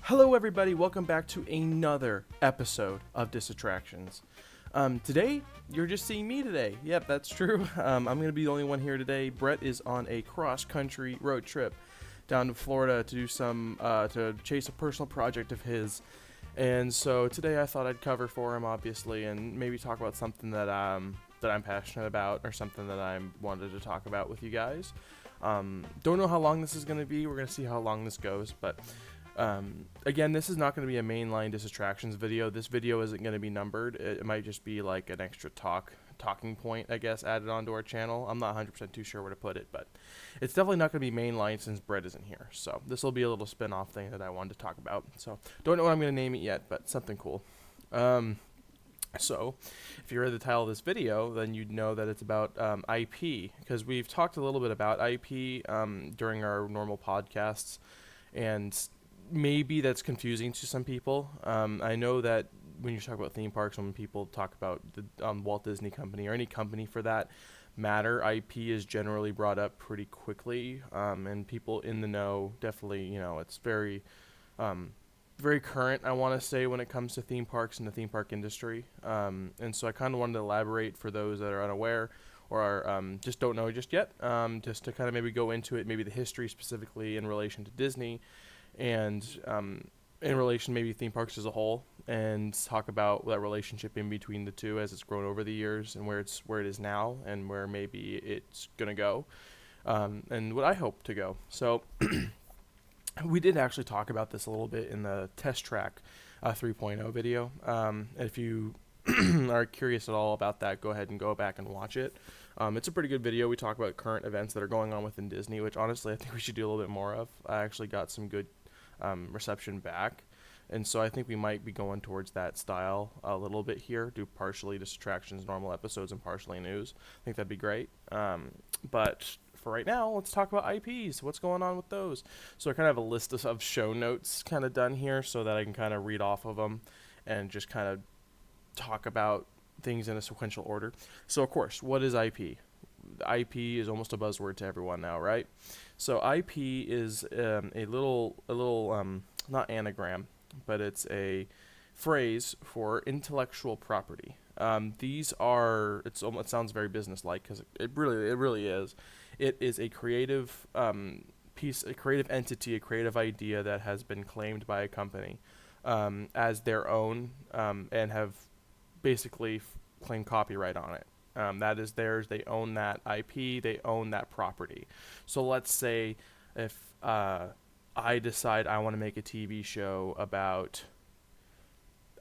Hello everybody, welcome back to another episode of Disattractions. Today, you're just seeing me today. Yep, that's true. I'm going to be the only one here today. Brett is on a cross-country road trip down to Florida to do to chase a personal project of his. And so today I thought I'd cover for him, obviously, and maybe talk about something that I'm passionate about or something that I wanted to talk about with you guys. Don't know how long this is going to be. We're going to see how long this goes, but again, this is not going to be a mainline Disattractions video. This video isn't going to be numbered. It might just be like an extra talking point, I guess, added onto our channel. I'm not 100% too sure where to put it, but it's definitely not going to be mainline since Brett isn't here. So this will be a little spin-off thing that I wanted to talk about. So don't know what I'm going to name it yet, but something cool. So if you read the title of this video, then you'd know that it's about IP, because we've talked a little bit about IP during our normal podcasts, and maybe that's confusing to some people. I know that when you talk about theme parks, when people talk about the Walt Disney Company or any company for that matter, IP is generally brought up pretty quickly, and people in the know definitely, it's very, very current, I want to say, when it comes to theme parks and the theme park industry. And so I kind of wanted to elaborate for those that are unaware or just don't know just yet, just to kind of maybe go into it, maybe the history specifically in relation to Disney, and in relation maybe theme parks as a whole, and talk about that relationship in between the two as it's grown over the years and where it is now and where maybe it's going to go, and what I hope to go. So we did actually talk about this a little bit in the Test Track 3.0 video. If you are curious at all about that, go ahead and go back and watch it. It's a pretty good video. We talk about current events that are going on within Disney, which honestly I think we should do a little bit more of. I actually got some good reception back, and so I think we might be going towards that style a little bit here, do partially Disattractions normal episodes and partially news. I think that'd be great. But for right now, let's talk about IPs. What's going on with those? So I kind of have a list of show notes kind of done here so that I can kind of read off of them and just kind of talk about things in a sequential order. So of course, what is IP? IP is almost a buzzword to everyone now, right? So IP is a little not anagram, but it's a phrase for intellectual property. These are, it sounds very business-like, because it really is. It is a creative piece, a creative entity, a creative idea that has been claimed by a company as their own, and have basically claimed copyright on it. That is theirs. They own that IP. They own that property. So let's say if I decide I want to make a TV show about,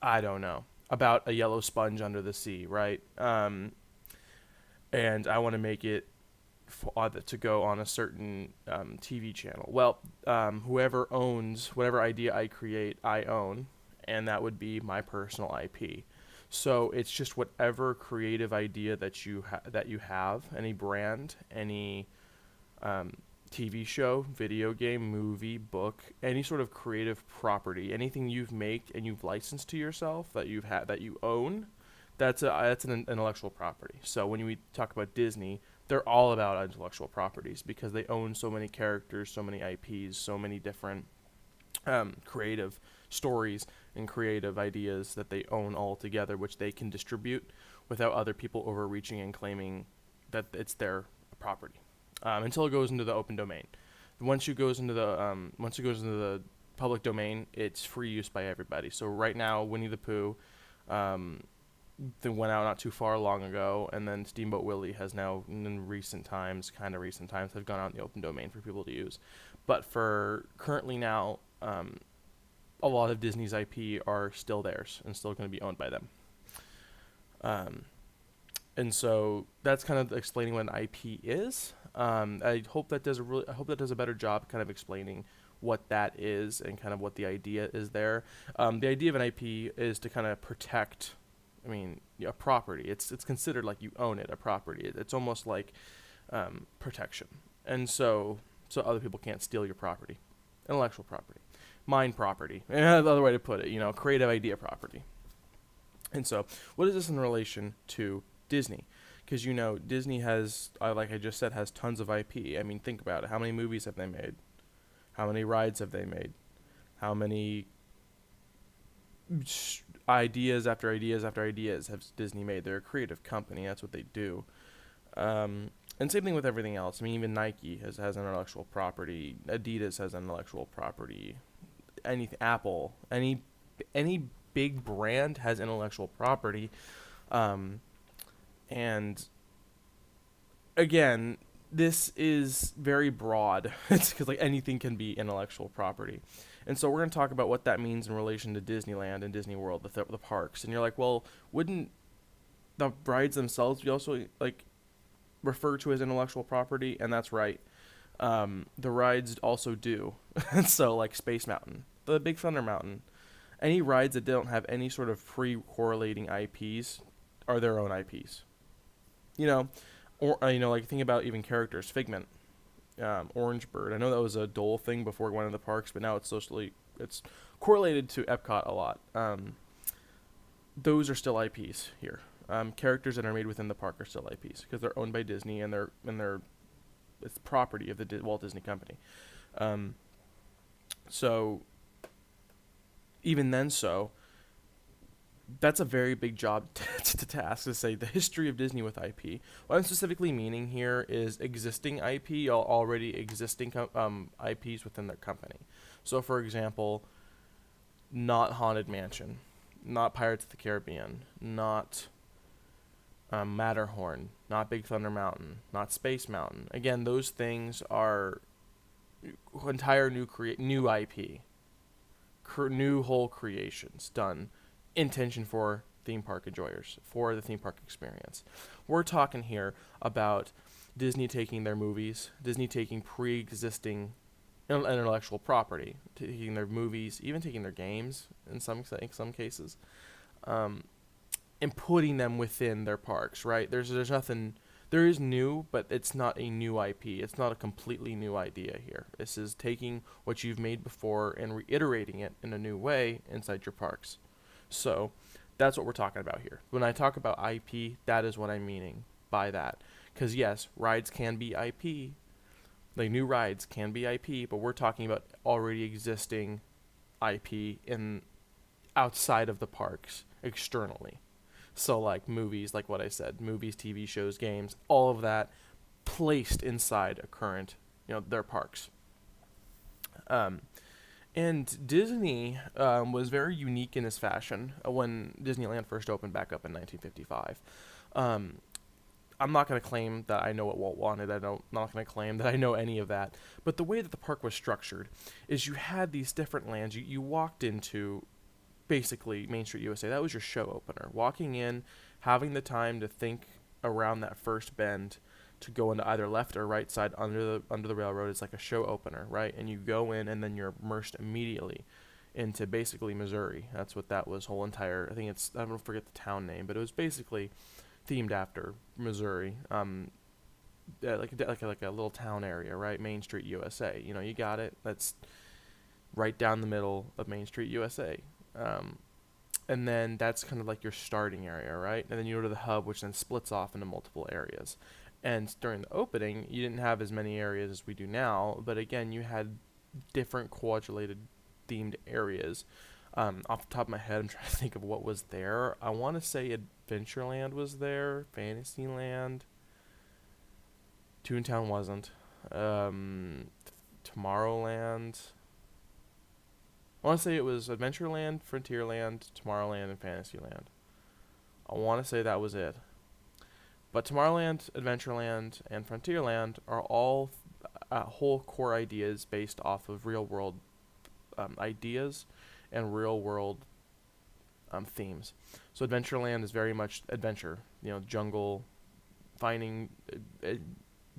I don't know, about a yellow sponge under the sea, right? And I want to make it to go on a certain TV channel. Well, whoever owns whatever idea I create, I own, and that would be my personal IP. So it's just whatever creative idea that you have, any brand, any TV show, video game, movie, book, any sort of creative property, anything you've made and you've licensed to yourself that you own, that's an intellectual property. So when we talk about Disney, they're all about intellectual properties because they own so many characters, so many IPs, so many different creative stories and creative ideas that they own all together, which they can distribute without other people overreaching and claiming that it's their property, until it goes into the open domain. Once it goes into the public domain, it's free use by everybody. So right now, Winnie the Pooh, they went out not too far long ago, and then Steamboat Willie has now, in recent times, have gone out in the open domain for people to use. But for currently now, a lot of Disney's IP are still theirs and still going to be owned by them. And so that's kind of explaining what an IP is. I hope that does a better job kind of explaining what that is and kind of what the idea is there. The idea of an IP is to kind of protect, a property. It's considered like you own it, a property. It's almost like protection. And so other people can't steal your property. Intellectual property. Mind property. Another way to put it, creative idea property. And so what is this in relation to Disney? Because, Disney has, like I just said, has tons of IP. Think about it. How many movies have they made? How many rides have they made? How many ideas after ideas after ideas have Disney made. They're a creative company. That's what they do. And same thing with everything else. I mean, even Nike has intellectual property. Adidas has intellectual property. Apple, any big brand has intellectual property. Um, and again, this is very broad. It's because like anything can be intellectual property, and so we're going to talk about what that means in relation to Disneyland and Disney World, the parks. And you're like, well, wouldn't the rides themselves be also like referred to as intellectual property? And that's right. The rides also do. So like Space Mountain, the Big Thunder Mountain, any rides that don't have any sort of pre-correlating IPs are their own IPs. You know, or like think about even characters. Figment, Orange Bird. I know that was a Dole thing before going to the parks, but now it's correlated to Epcot a lot. Those are still IPs here. Characters that are made within the park are still IPs because they're owned by Disney and they're it's property of the Walt Disney Company. So even then, that's a very big job to task to say the history of Disney with IP. What I'm specifically meaning here is existing IP, already existing IPs within their company. So, for example, not Haunted Mansion, not Pirates of the Caribbean, not Matterhorn, not Big Thunder Mountain, not Space Mountain. Again, those things are entire new IP, new whole creations done intention for theme park enjoyers, for the theme park experience. We're talking here about Disney taking their movies, Disney taking pre-existing intellectual property, taking their movies, even taking their games in some cases, and putting them within their parks. Right? There's nothing. There is new, but it's not a new IP. It's not a completely new idea here. This is taking what you've made before and reiterating it in a new way inside your parks. So that's what we're talking about here. When I talk about IP, that is what I'm meaning by that. Because yes, rides can be IP. Like new rides can be IP, but we're talking about already existing IP in outside of the parks externally. So like movies, like what I said, movies, TV shows, games, all of that placed inside a current, their parks. And Disney was very unique in this fashion when Disneyland first opened back up in 1955. I'm not going to claim that I know what Walt wanted. I'm not going to claim that I know any of that. But the way that the park was structured is you had these different lands. You walked into basically Main Street USA. That was your show opener. Walking in, having the time to think around that first bend to go into either left or right side under the railroad is like a show opener, right? And you go in and then you're immersed immediately into basically Missouri. That's what that was whole entire. I don't forget the town name, but it was basically themed after Missouri. Like a little town area, right? Main Street USA. You got it. That's right down the middle of Main Street USA. And then that's kind of like your starting area, right? And then you go to the hub, which then splits off into multiple areas. And during the opening, you didn't have as many areas as we do now, but again, you had different quadrilated themed areas. Off the top of my head, I'm trying to think of what was there. I want to say Adventureland was there, Fantasyland. Toontown wasn't. Tomorrowland. I want to say it was Adventureland, Frontierland, Tomorrowland, and Fantasyland. I want to say that was it. But Tomorrowland, Adventureland, and Frontierland are all whole core ideas based off of real-world ideas and real-world themes. So Adventureland is very much adventure, jungle, finding,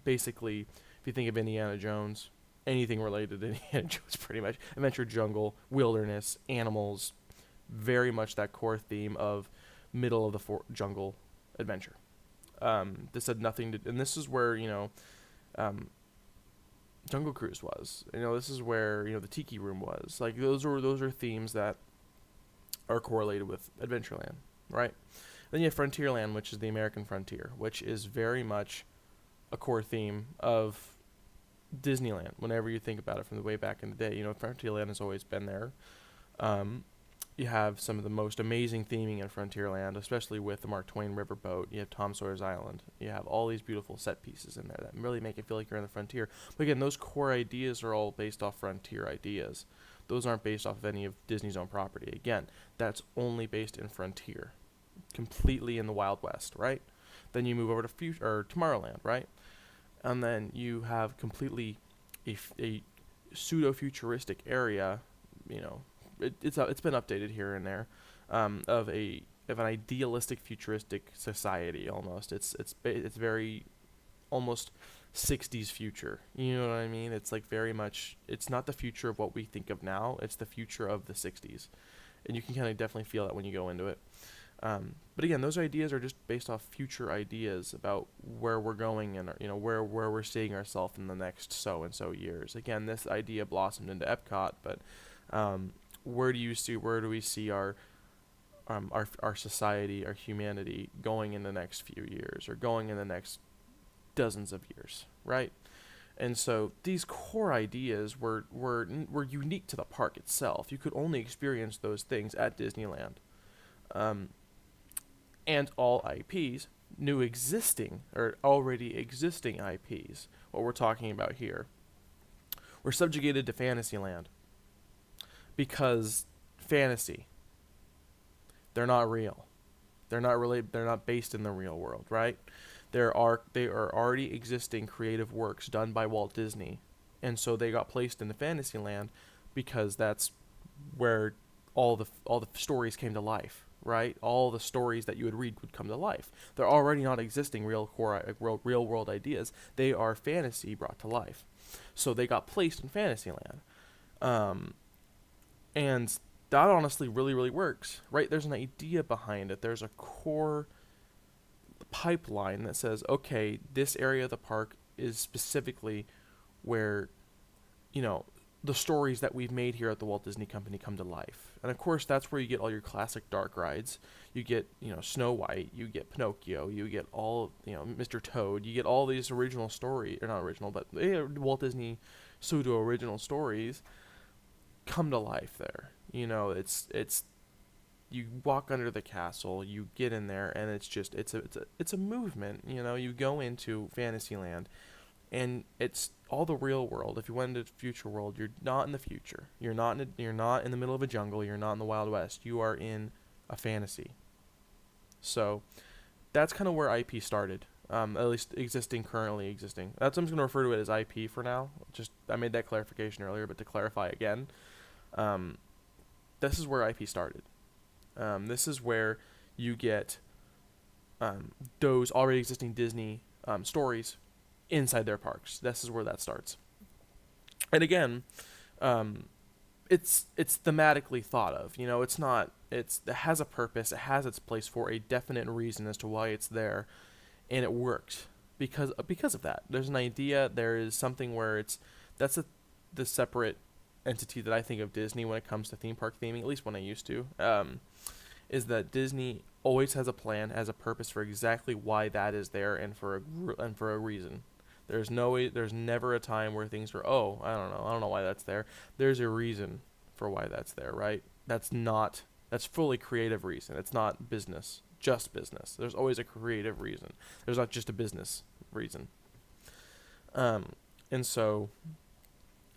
basically, if you think of Indiana Jones, anything related to Indiana Jones, pretty much. Adventure, jungle, wilderness, animals, very much that core theme of middle of the jungle adventure. This had nothing to, and this is where Jungle Cruise was. This is where the Tiki Room was. Like those are themes that are correlated with Adventureland, right? Then you have Frontierland, which is the American frontier, which is very much a core theme of Disneyland. Whenever you think about it from the way back in the day, Frontierland has always been there. you have some of the most amazing theming in Frontierland, especially with the Mark Twain Riverboat. You have Tom Sawyer's Island. You have all these beautiful set pieces in there that really make it feel like you're in the frontier. But again, those core ideas are all based off frontier ideas. Those aren't based off of any of Disney's own property. Again, that's only based in frontier, completely in the Wild West, right? Then you move over to Tomorrowland, right? And then you have completely a pseudo-futuristic area, you know, it's been updated here and there, of an idealistic futuristic society almost. It's very almost 60s future. You know what I mean? It's like very much, it's not the future of what we think of now, it's the future of the 60s. And you can kind of definitely feel that when you go into it. But again, those ideas are just based off future ideas about where we're going and where we're seeing ourselves in the next so and so years. Again, this idea blossomed into Epcot, but where do we see our society, our humanity going in the next few years or going in the next dozens of years, right? And so these core ideas were unique to the park itself. You could only experience those things at Disneyland. And all IPs, new existing or already existing IPs, what we're talking about here, were subjugated to Fantasyland because fantasy, they're not real. They're not based in the real world, right? They are already existing creative works done by Walt Disney, and so they got placed into Fantasyland because that's where all the stories came to life. Right, all the stories that you would read would come to life. They're already not existing real world ideas. They are fantasy brought to life. So they got placed in Fantasyland, and that honestly really works. Right, there's an idea behind it. There's a core pipeline that says, okay, this area of the park is specifically where, the stories that we've made here at the Walt Disney Company come to life. And of course, that's where you get all your classic dark rides. You get, Snow White, you get Pinocchio, you get all, Mr. Toad, you get all these original stories, or not original, but Walt Disney pseudo-original stories come to life there. It's you walk under the castle, you get in there, and it's a movement. You go into Fantasyland, and it's all the real world. If you went into the future world, you're not in the future. You're not in the middle of a jungle. You're not in the Wild West. You are in a fantasy. So that's kind of where IP started. At least currently existing. I'm just going to refer to it as IP for now. I made that clarification earlier, but to clarify again, this is where IP started. This is where you get those already existing Disney stories inside their parks. This is where that starts. And again, it's thematically thought of. It has a purpose. It has its place for a definite reason as to why it's there, and it works because of that. There's an idea. There is something where that's the separate entity that I think of Disney when it comes to theme park theming. At least when I used to, is that Disney always has a plan, has a purpose for exactly why that is there, and for a reason. There's never a time where things are, I don't know why that's there. There's a reason for why that's there, right? That's fully creative reason. It's not just business. There's always a creative reason. There's not just a business reason. And so,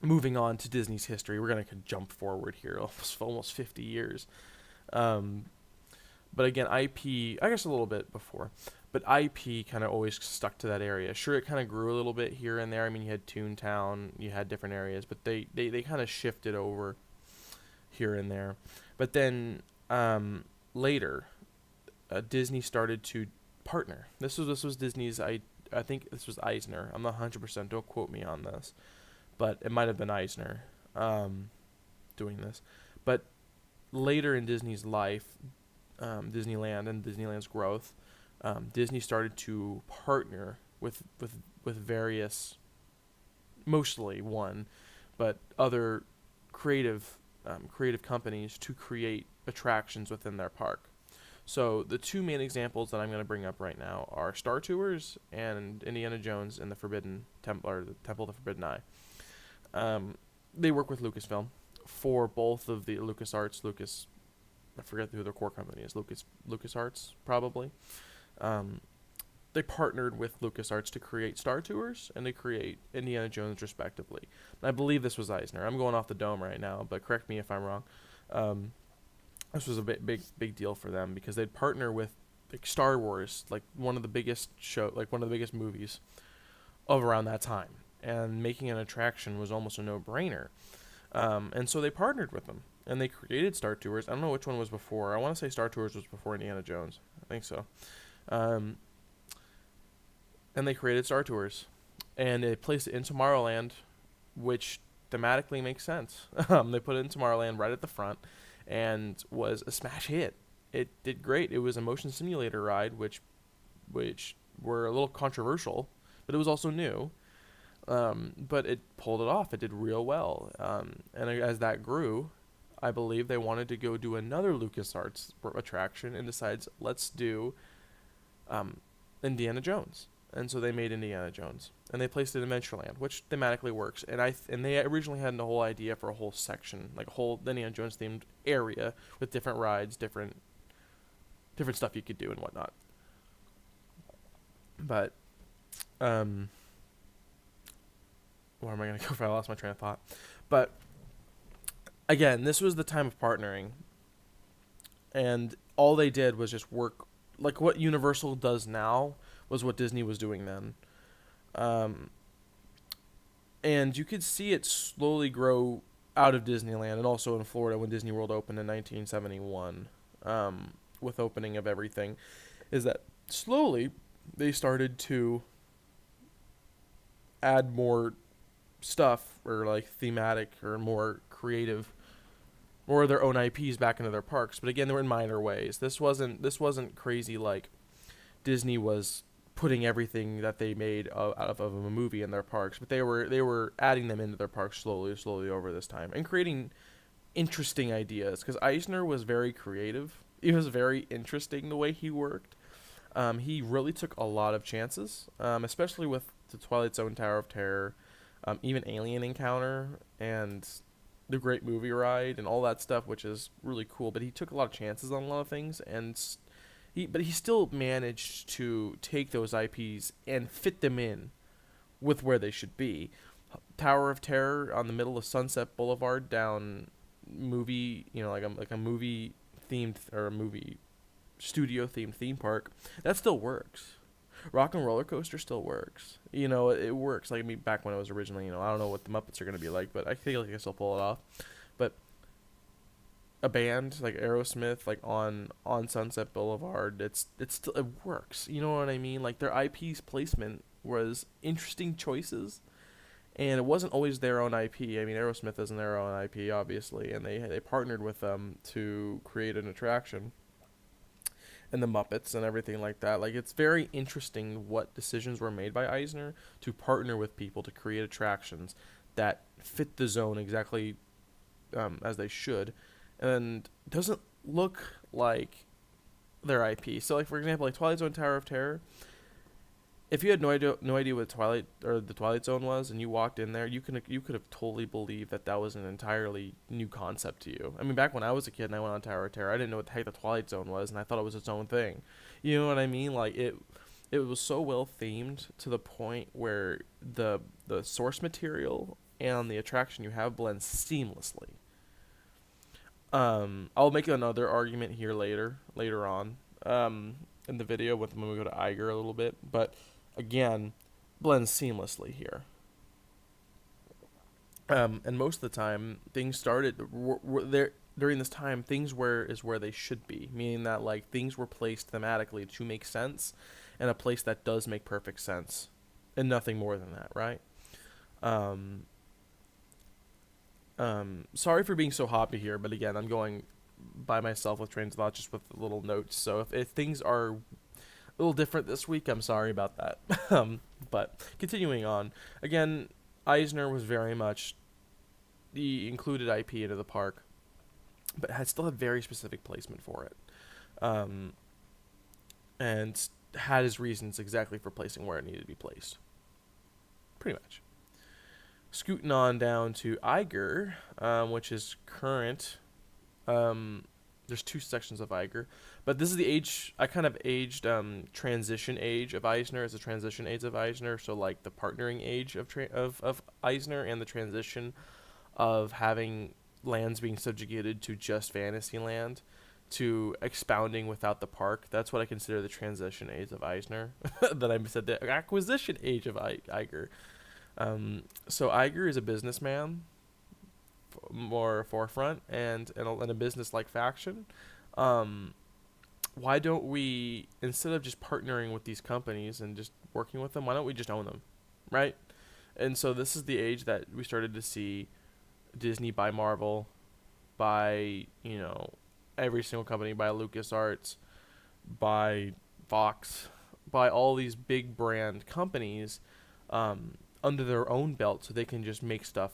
moving on to Disney's history, we're going to jump forward here almost 50 years. But again, IP, I guess a little bit before, but IP kind of always stuck to that area. Sure, it kind of grew a little bit here and there. I mean, you had Toontown, you had different areas, but they kind of shifted over here and there. But then later, Disney started to partner. This was Disney's, I think this was Eisner. I'm not 100%, don't quote me on this, but it might have been Eisner doing this. But later in Disney's life, Disneyland and Disneyland's growth, Disney started to partner with various, mostly one, but other creative companies to create attractions within their park. So the two main examples that I'm going to bring up right now are Star Tours and Indiana Jones and the Forbidden Temple, or the Temple of the Forbidden Eye. They work with Lucasfilm for both of the LucasArts, Lucas I forget who their core company is. LucasArts probably. Um, they partnered with LucasArts to create Star Tours and to create Indiana Jones respectively. And I believe this was Eisner. I'm going off the dome right now, but correct me if I'm wrong. Um, this was a big deal for them because they'd partner with like Star Wars, like one of the biggest movies of around that time, and making an attraction was almost a no-brainer. And so they partnered with them, and they created Star Tours. I don't know which one was before. I want to say Star Tours was before Indiana Jones. I think so. Um, and they created Star Tours, and they placed it in Tomorrowland, which thematically makes sense. They put it in Tomorrowland right at the front, and was a smash hit. It did great. It was a motion simulator ride, which were a little controversial, but it was also new. But it pulled it off. It did real well. And as that grew, I believe they wanted to go do another LucasArts attraction and decides, let's do Indiana Jones. And so they made Indiana Jones. And they placed it in Adventureland, which thematically works. And they originally had the whole idea for a whole section, like a whole Indiana Jones themed area with different rides, different stuff you could do and whatnot. But where am I going to go if I lost my train of thought? But again, this was the time of partnering, and all they did was just work like what Universal does now was what Disney was doing then. And you could see it slowly grow out of Disneyland and also in Florida when Disney World opened in 1971, with opening of everything, is that slowly they started to add more stuff or like thematic or more creative, more of their own IPs back into their parks. But again, they were in minor ways. This wasn't crazy like Disney was putting everything that they made out of a movie in their parks, but they were adding them into their parks slowly over this time and creating interesting ideas because Eisner was very creative. It was very interesting the way he worked. He really took a lot of chances, especially with the Twilight Zone Tower of Terror, even Alien Encounter and the Great Movie Ride and all that stuff, which is really cool. But he took a lot of chances on a lot of things, and he still managed to take those IPs and fit them in with where they should be. Tower of Terror on the middle of Sunset Boulevard down movie, like a movie themed or a movie studio themed theme park, that still works. Rock and Roller Coaster still works. It works. Like back when it was originally, I don't know what the Muppets are gonna be like, but I feel like I can still pull it off. But a band like Aerosmith, like on Sunset Boulevard, it works. You know what I mean? Like their IP's placement was interesting choices, and it wasn't always their own IP. I mean, Aerosmith isn't their own IP, obviously, and they partnered with them to create an attraction. And the Muppets and everything like that. Like, it's very interesting what decisions were made by Eisner to partner with people to create attractions that fit the zone exactly as they should, and doesn't look like their IP. So, like, for example, like Twilight Zone Tower of Terror, if you had no idea what the Twilight Zone was, and you walked in there, you could have totally believed that was an entirely new concept to you. I mean, back when I was a kid and I went on Tower of Terror, I didn't know what the heck the Twilight Zone was, and I thought it was its own thing. You know what I mean? Like it was so well themed to the point where the source material and the attraction you have blend seamlessly. I'll make another argument here later on in the video when we go to Iger a little bit, but again, blends seamlessly here. And most of the time, things started were there during this time. Things were where they should be, meaning that like things were placed thematically to make sense, and a place that does make perfect sense, and nothing more than that, right? Sorry for being so hoppy here, but again, I'm going by myself with trains of thought, just with little notes. So if things are a little different this week, I'm sorry about that. But continuing on, again, Eisner was very much the included IP into the park, but still had very specific placement for it, and had his reasons exactly for placing where it needed to be placed. Pretty much. Scooting on down to Iger, which is current. there's two sections of Iger, but this is the age I kind of aged transition age of Eisner as a transition age of Eisner. So like the partnering age of Eisner and the transition of having lands being subjugated to just Fantasyland to expounding without the park. That's what I consider the transition age of Eisner. That I said the acquisition age of Iger. So Iger is a businessman, more forefront, and a business like faction. Um, why don't we, instead of just partnering with these companies and just working with them, why don't we just own them, right? And so this is the age that we started to see Disney buy Marvel, buy every single company, buy LucasArts, buy Fox, buy all these big brand companies under their own belt, so they can just make stuff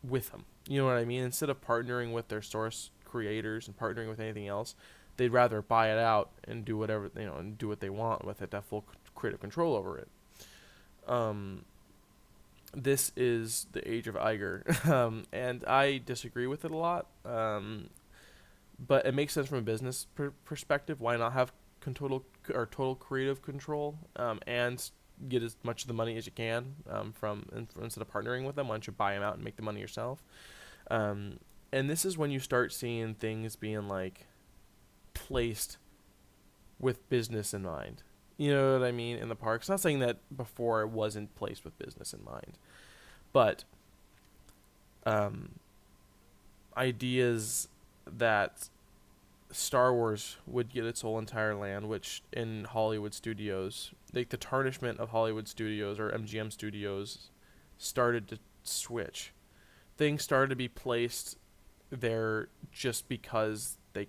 with them. You know what I mean? Instead of partnering with their source creators and partnering with anything else, they'd rather buy it out and do whatever and do what they want with it, to have full creative control over it. Um, this is the age of Iger, and I disagree with it a lot. But it makes sense from a business perspective. Why not have total creative control, and get as much of the money as you can instead of partnering with them? Why don't you buy them out and make the money yourself? And this is when you start seeing things being like placed with business in mind. You know what I mean? In the parks. Not saying that before it wasn't placed with business in mind, but ideas that Star Wars would get its whole entire land, which in Hollywood studios, like the tarnishment of Hollywood studios or MGM studios, started to switch. Things started to be placed there just because they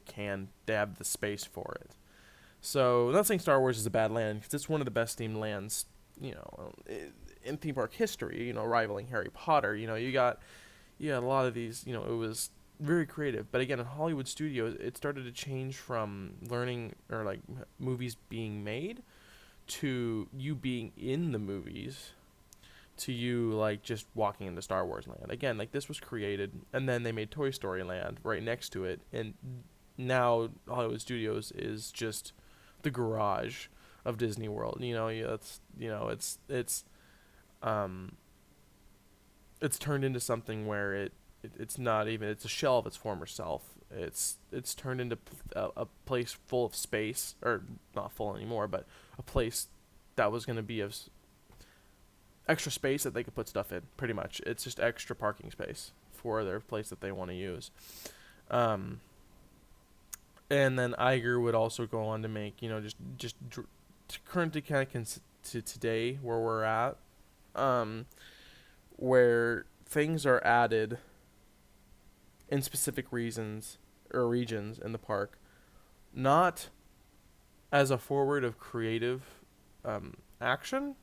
have the space for it. So, I'm not saying Star Wars is a bad land, because it's one of the best themed lands, in theme park history. Rivaling Harry Potter. You got a lot of these. It was very creative. But again, in Hollywood studios, it started to change from learning or like movies being made to you being in the movies to you like just walking into Star Wars land. Again, like this was created, and then they made Toy Story Land right next to it, and now Hollywood Studios is just the garage of Disney World. It's turned into something where it's not even, it's a shell of its former self. It's turned into a place full of space, or not full anymore, but a place that was going to be of extra space that they could put stuff in. Pretty much, it's just extra parking space for their place that they want to use. And then Iger would also go on to make, currently kind of to today where we're at, where things are added in specific reasons or regions in the park, not as a forward of creative action,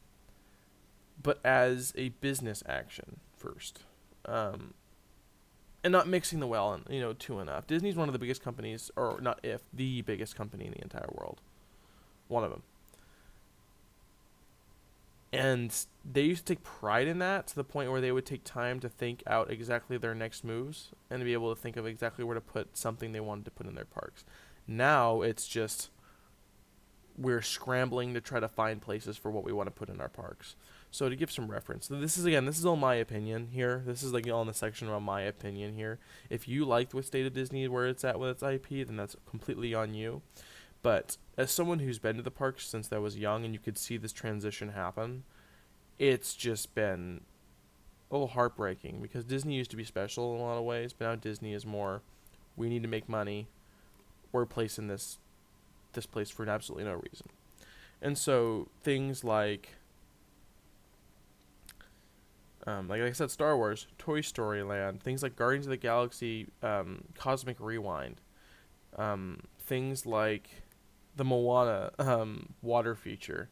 but as a business action first. And not mixing the well, too enough. Disney's one of the biggest companies, or not if, the biggest company in the entire world. One of them. And they used to take pride in that, to the point where they would take time to think out exactly their next moves and to be able to think of exactly where to put something they wanted to put in their parks. Now it's just we're scrambling to try to find places for what we want to put in our parks. So to give some reference, this is all my opinion here. This is like all in the section around my opinion here. If you liked what State of Disney where it's at with its IP, then that's completely on you. But as someone who's been to the parks since I was young, and you could see this transition happen, it's just been a little heartbreaking, because Disney used to be special in a lot of ways, but now Disney is more, we need to make money. We're placing this place for absolutely no reason. And so things like I said, Star Wars, Toy Story Land, things like Guardians of the Galaxy, Cosmic Rewind, things like the Moana water feature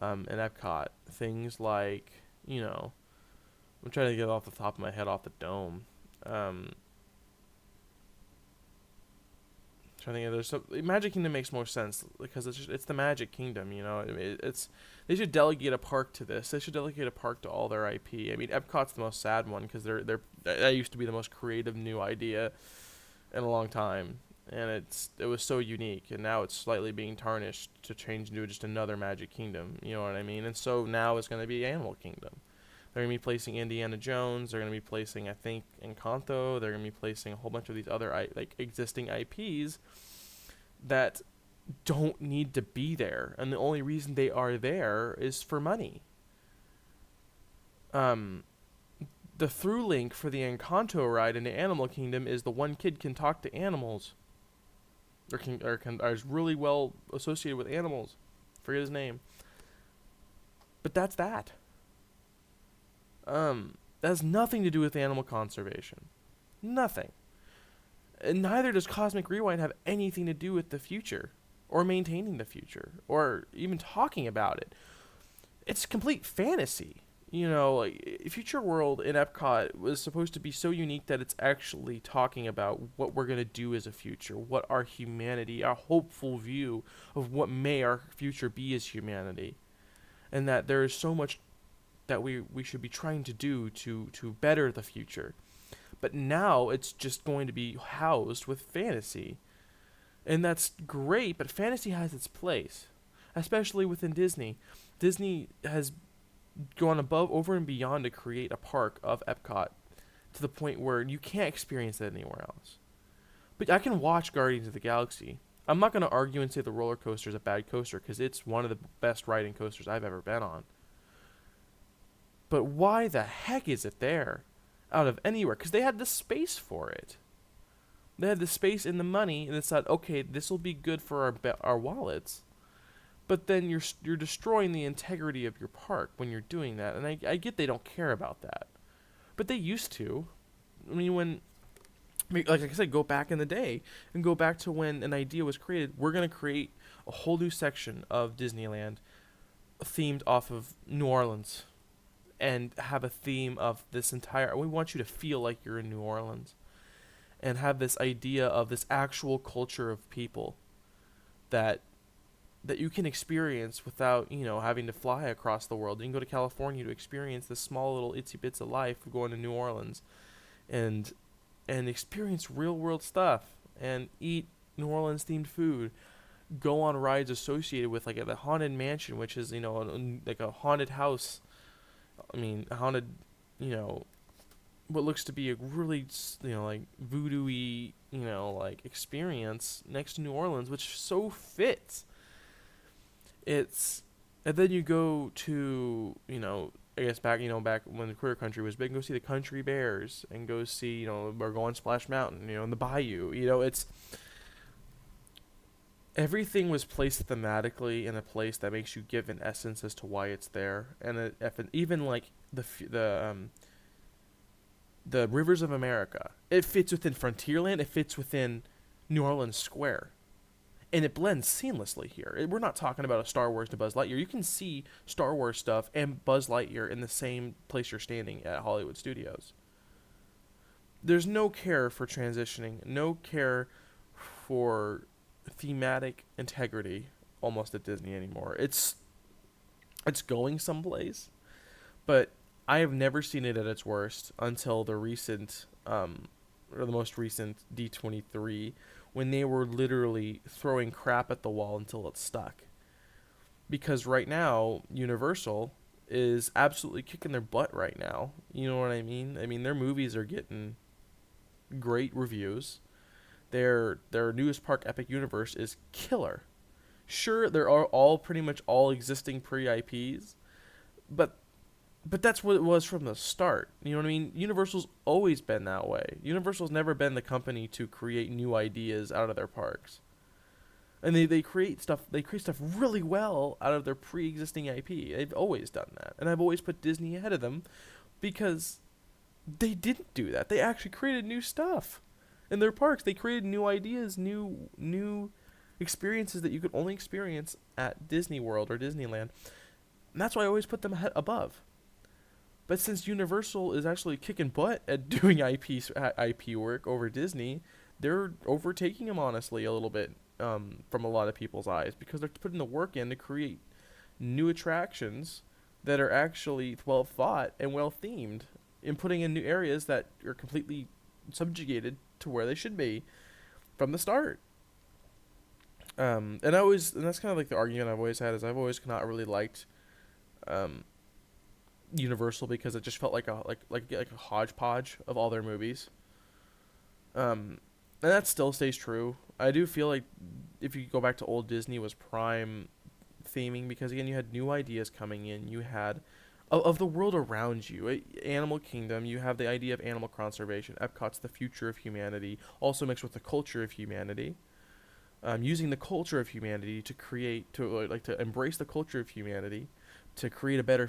in Epcot, things like, I'm trying to get off the top of my head off the dome. Trying to think, Magic Kingdom makes more sense because it's the Magic Kingdom. They should delegate a park to this. They should delegate a park to all their IP. I mean, Epcot's the most sad one, because that used to be the most creative new idea in a long time. and it was so unique, and now it's slightly being tarnished to change into just another Magic Kingdom. You know what I mean? And so now it's going to be Animal Kingdom. They're going to be placing Indiana Jones. They're going to be placing, I think, Encanto. They're going to be placing a whole bunch of these other like existing IPs that don't need to be there, and the only reason they are there is for money. The through link for the Encanto ride into Animal Kingdom is the one kid can talk to animals, or is really well associated with animals. Forget his name. But that's that. That has nothing to do with animal conservation. Nothing. And neither does Cosmic Rewind have anything to do with the future, or maintaining the future, or even talking about it. It's complete fantasy. You know, like, Future World in Epcot was supposed to be so unique that it's actually talking about what we're going to do as a future, what our humanity, our hopeful view of what may our future be as humanity. And that there is so much that we should be trying to do to better the future. But now it's just going to be housed with fantasy. And that's great, but fantasy has its place, especially within Disney. Disney has gone over and beyond to create a park of Epcot to the point where you can't experience that anywhere else. But I can watch Guardians of the Galaxy. I'm not going to argue and say the roller coaster is a bad coaster, because it's one of the best riding coasters I've ever been on. But why the heck is it there out of anywhere? Because they had the space for it. They had the space and the money, and they said, okay, this will be good for our wallets. But then you're destroying the integrity of your park when you're doing that, and I get they don't care about that, but they used to. I mean, like I said, go back in the day and go back to when an idea was created. We're gonna create a whole new section of Disneyland themed off of New Orleans, and have a theme of this entire. We want you to feel like you're in New Orleans, and have this idea of this actual culture of people that you can experience without, having to fly across the world. You can go to California to experience this small little itsy bits of life of going to New Orleans and experience real world stuff and eat New Orleans themed food. Go on rides associated with like the Haunted Mansion, which is, like a haunted house. I mean, haunted, what looks to be a really, like voodoo-y, like experience next to New Orleans, which so fits. And then you go to, I guess back when the Queer Country was big, go see the Country Bears and go see, or go on Splash Mountain, in the Bayou. Everything was placed thematically in a place that makes you give an essence as to why it's there. And even like the Rivers of America, it fits within Frontierland, it fits within New Orleans Square. And it blends seamlessly here. We're not talking about a Star Wars to Buzz Lightyear. You can see Star Wars stuff and Buzz Lightyear in the same place you're standing at Hollywood Studios. There's no care for transitioning, no care for thematic integrity almost at Disney anymore. It's going someplace, but I have never seen it at its worst until the recent, or the most recent D23, when they were literally throwing crap at the wall until it stuck. Because right now, Universal is absolutely kicking their butt right now. You know what I mean? I mean, their movies are getting great reviews. Their newest park, Epic Universe, is killer. Sure, there are all pretty much all existing pre-IPs, but that's what it was from the start. You know what I mean? Universal's always been that way. Universal's never been the company to create new ideas out of their parks. And they create stuff really well out of their pre-existing IP. They've always done that. And I've always put Disney ahead of them because they didn't do that. They actually created new stuff in their parks. They created new ideas, new experiences that you could only experience at Disney World or Disneyland. And that's why I always put them above. But since Universal is actually kicking butt at doing IP work over Disney, they're overtaking them, honestly, a little bit from a lot of people's eyes, because they're putting the work in to create new attractions that are actually well thought and well themed, and putting in new areas that are completely subjugated to where they should be. from the start. And that's kind of like the argument I've always had is I've always not really liked um, Universal because it just felt like a hodgepodge of all their movies. And that still stays true. I do feel like if you go back to old Disney was prime theming because again you had new ideas coming in. You had of the world around you. Animal Kingdom, you have the idea of animal conservation. Epcot's the future of humanity, also mixed with the culture of humanity. Using the culture of humanity to create to embrace the culture of humanity to create a better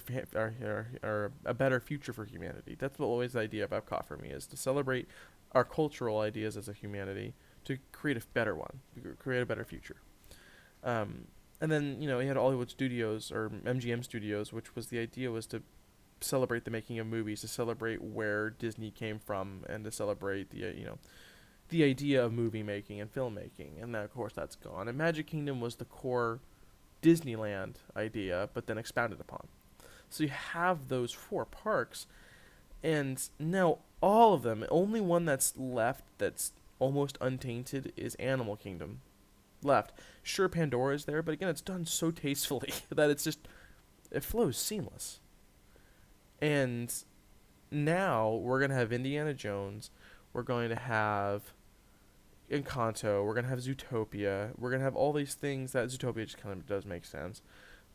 or a better future for humanity. That's always the idea of Epcot for me is to celebrate our cultural ideas as a humanity to create a better one, create a better future. Um, and then you had Hollywood Studios or MGM Studios, which was the idea was to celebrate the making of movies, to celebrate where Disney came from, and to celebrate the idea of movie making and filmmaking. And then of course that's gone. And Magic Kingdom was the core Disneyland idea, but then expounded upon. So you have those four parks, and now all of them. Only one that's left that's almost untainted is Animal Kingdom. Left. Sure, Pandora's there, but again, it's done so tastefully that it flows seamless. And now we're gonna have Indiana Jones. We're going to have Encanto. We're gonna have Zootopia. We're gonna have all these things that Zootopia just kind of does make sense,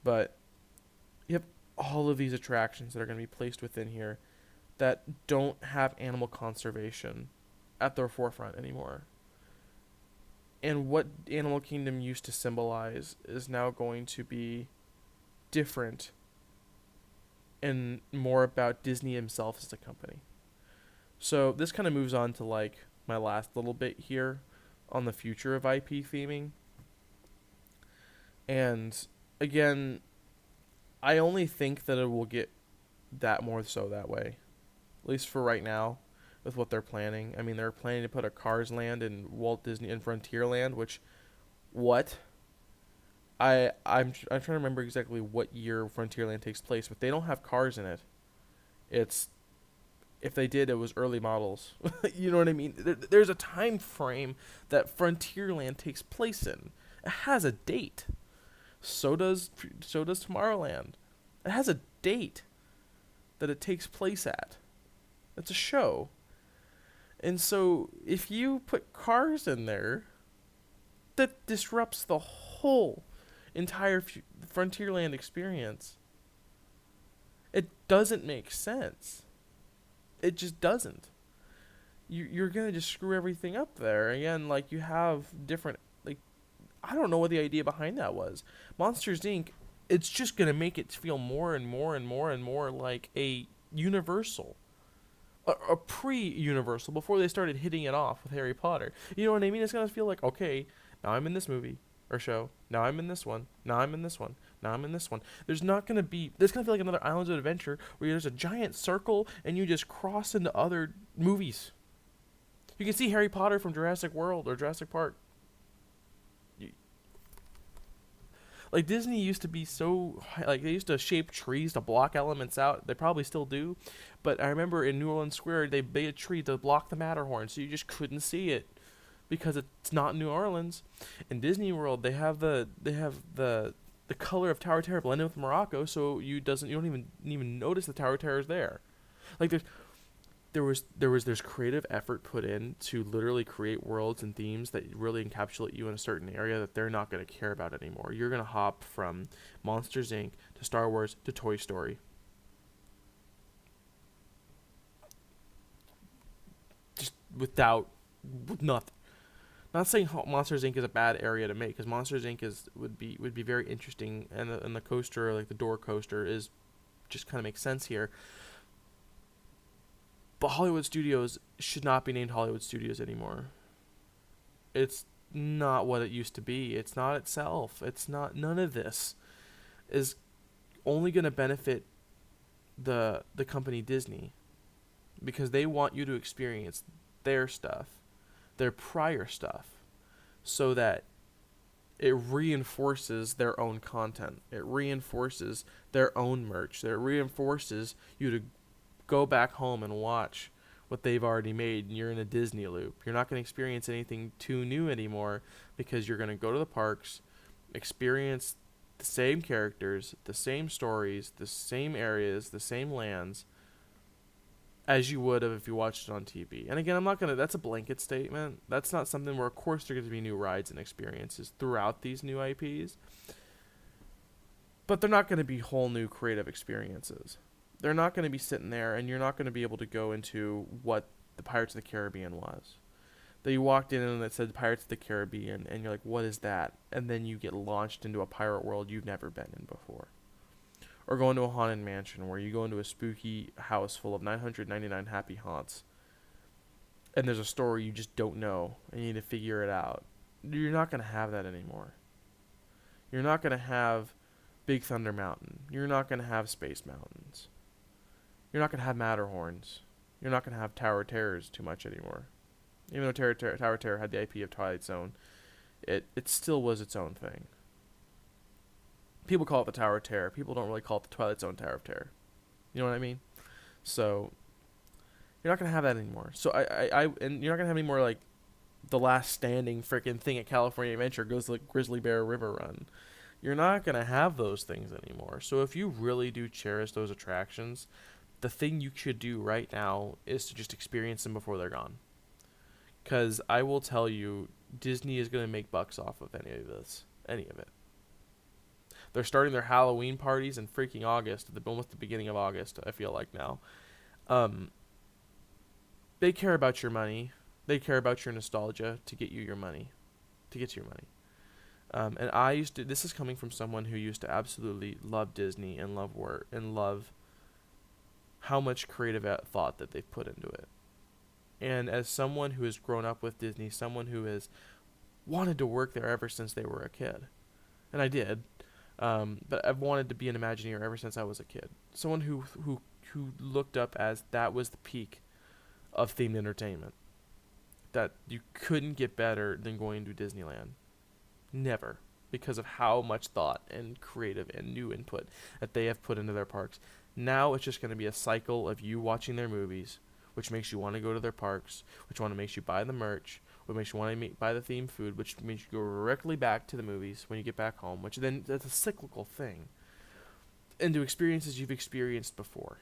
but you have all of these attractions that are gonna be placed within here that don't have animal conservation at their forefront anymore. And what Animal Kingdom used to symbolize is now going to be different and more about Disney himself as a company. So this kind of moves on to like my last little bit here on the future of IP theming. And again, I only think that it will get that more so that way. At least for right now, with what they're planning. I mean, they're planning to put a Cars Land in Walt Disney and Frontierland, which, what? I'm trying to remember exactly what year Frontierland takes place, but they don't have cars in it. It's if they did, it was early models. You know what I mean? There's a time frame that Frontierland takes place in. It has a date. So does Tomorrowland. It has a date that it takes place at. It's a show. And so if you put cars in there, that disrupts the whole entire Frontierland experience. It doesn't make sense. It just doesn't. You're going to just screw everything up there. Again, like you have different, like, I don't know what the idea behind that was. Monsters Inc., it's just going to make it feel more and more and more and more like a Universal. A pre-Universal before they started hitting it off with Harry Potter. You know what I mean? It's going to feel like, okay, now I'm in this movie or show. Now I'm in this one. Now I'm in this one. Now I'm in this one. There's going to feel like another Islands of Adventure where there's a giant circle and you just cross into other movies. You can see Harry Potter from Jurassic World or Jurassic Park. Like Disney used to be so like they used to shape trees to block elements out. They probably still do, but I remember in New Orleans Square they made a tree to block the Matterhorn, so you just couldn't see it because it's not New Orleans. In Disney World they have the color of Tower Terror blended with Morocco, so you don't even notice the Tower Terror is there. Like there's creative effort put in to literally create worlds and themes that really encapsulate you in a certain area that they're not going to care about anymore. You're going to hop from Monsters Inc. to Star Wars to Toy Story. Just with nothing. Not saying Monsters Inc. is a bad area to make, because Monsters Inc. would be very interesting, and the coaster, like the door coaster, is just kind of makes sense here. But Hollywood Studios should not be named Hollywood Studios anymore. It's not what it used to be. It's not itself. It's not. None of this is only going to benefit the company Disney, because they want you to experience their stuff, their prior stuff, so that it reinforces their own content. It reinforces their own merch. It reinforces you to go back home and watch what they've already made, and you're in a Disney loop. You're not going to experience anything too new anymore because you're going to go to the parks, experience the same characters, the same stories, the same areas, the same lands as you would have if you watched it on TV. And again, I'm not going to, that's a blanket statement. That's not something where, of course, there are going to be new rides and experiences throughout these new IPs. But they're not going to be whole new creative experiences. They're not going to be sitting there, and you're not going to be able to go into what the Pirates of the Caribbean was. That you walked in and it said Pirates of the Caribbean, and you're like, what is that? And then you get launched into a pirate world you've never been in before. Or go into a haunted mansion where you go into a spooky house full of 999 happy haunts, and there's a story you just don't know, and you need to figure it out. You're not going to have that anymore. You're not going to have Big Thunder Mountain. You're not going to have Space Mountains. You're not going to have Matterhorns. You're not going to have Tower Terrors too much anymore. Even though Tower Terror had the IP of Twilight Zone, it still was its own thing. People call it the Tower of Terror. People don't really call it the Twilight Zone Tower of Terror. You know what I mean? So you're not going to have that anymore. So and you're not going to have any more like the last standing freaking thing at California Adventure goes to like Grizzly Bear River Run. You're not going to have those things anymore. So if you really do cherish those attractions, the thing you should do right now is to just experience them before they're gone. Because I will tell you, Disney is going to make bucks off of any of this. Any of it. They're starting their Halloween parties in freaking August, almost the beginning of August, I feel like now. They care about your money. They care about your nostalgia to get you your money. To get you your money. And I used to, this is coming from someone who used to absolutely love Disney and love work and love how much creative thought that they've put into it. And as someone who has grown up with Disney, someone who has wanted to work there ever since they were a kid, and I did, but I've wanted to be an Imagineer ever since I was a kid. Someone who looked up as that was the peak of themed entertainment. That you couldn't get better than going to Disneyland. Never. Because of how much thought and creative and new input that they have put into their parks. Now it's just going to be a cycle of you watching their movies, which makes you want to go to their parks, which makes you buy the merch, which makes you want to buy the themed food, which means you go directly back to the movies when you get back home, which then that's a cyclical thing. Into experiences you've experienced before.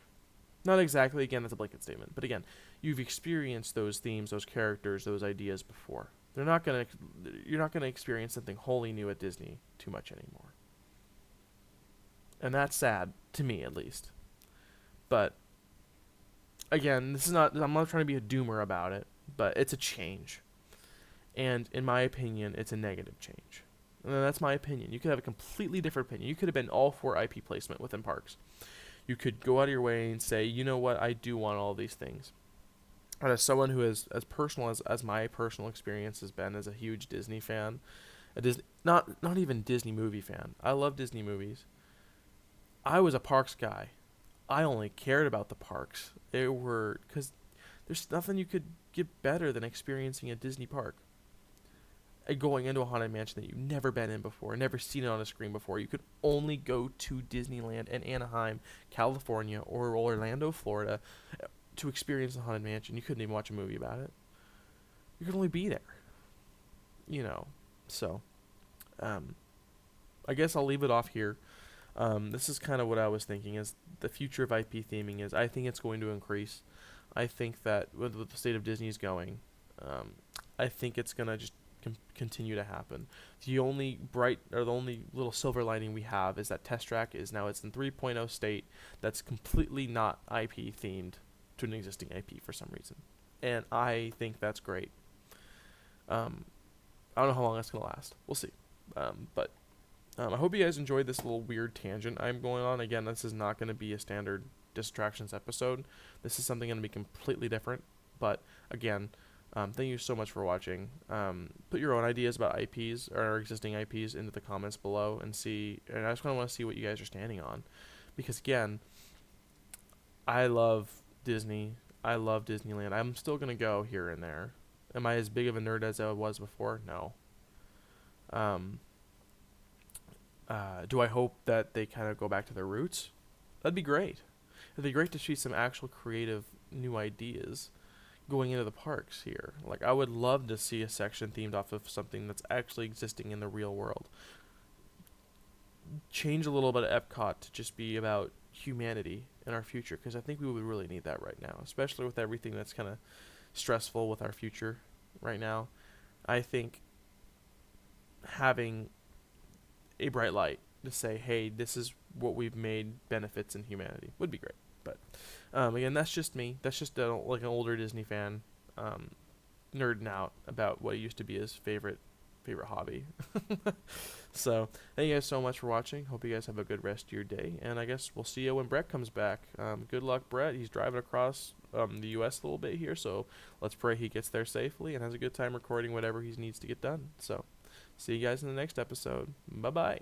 Not exactly, again, that's a blanket statement, but again, you've experienced those themes, those characters, those ideas before. You're not gonna experience something wholly new at Disney too much anymore. And that's sad, to me at least. But again, I'm not trying to be a doomer about it, but it's a change. And in my opinion, it's a negative change. And that's my opinion. You could have a completely different opinion. You could have been all for IP placement within parks. You could go out of your way and say, you know what, I do want all these things. And as someone who is as personal as my personal experience has been as a huge Disney fan, not even Disney movie fan. I love Disney movies. I was a parks guy. I only cared about the parks. Because there's nothing you could get better than experiencing a Disney park. And going into a haunted mansion that you've never been in before, never seen it on a screen before. You could only go to Disneyland and Anaheim, California, or Orlando, Florida, to experience the haunted mansion. You couldn't even watch a movie about it. You could only be there. So, I guess I'll leave it off here. This is kind of what I was thinking is the future of IP theming is I think it's going to increase. I think that with the state of Disney is going, I think it's going to just continue to happen. The only little silver lining we have is that Test Track it's in 3.0 state that's completely not IP themed to an existing IP for some reason. And I think that's great. I don't know how long that's going to last. We'll see. But I hope you guys enjoyed this little weird tangent I'm going on. Again, this is not going to be a standard Disattractions episode. This is something going to be completely different. But again, thank you so much for watching. Put your own ideas about IPs or existing IPs into the comments below and see. And I just kind of want to see what you guys are standing on, because again, I love Disney. I love Disneyland. I'm still gonna go here and there. Am I as big of a nerd as I was before? No. Do I hope that they kind of go back to their roots? That'd be great. It'd be great to see some actual creative new ideas. going into the parks here. Like, I would love to see a section themed off of something that's actually existing in the real world. Change a little bit of Epcot to just be about humanity in our future, because I think we would really need that right now, especially with everything that's kind of stressful with our future right now. I think having a bright light to say, hey, this is what we've made benefits in humanity would be great. But again, that's just me. That's just like an older Disney fan nerding out about what used to be his favorite hobby. So thank you guys so much for watching. Hope you guys have a good rest of your day, and I guess we'll see you when Brett comes back. Good luck, Brett. He's driving across the U.S. a little bit here, so let's pray he gets there safely and has a good time recording whatever he needs to get done. So see you guys in the next episode. Bye bye.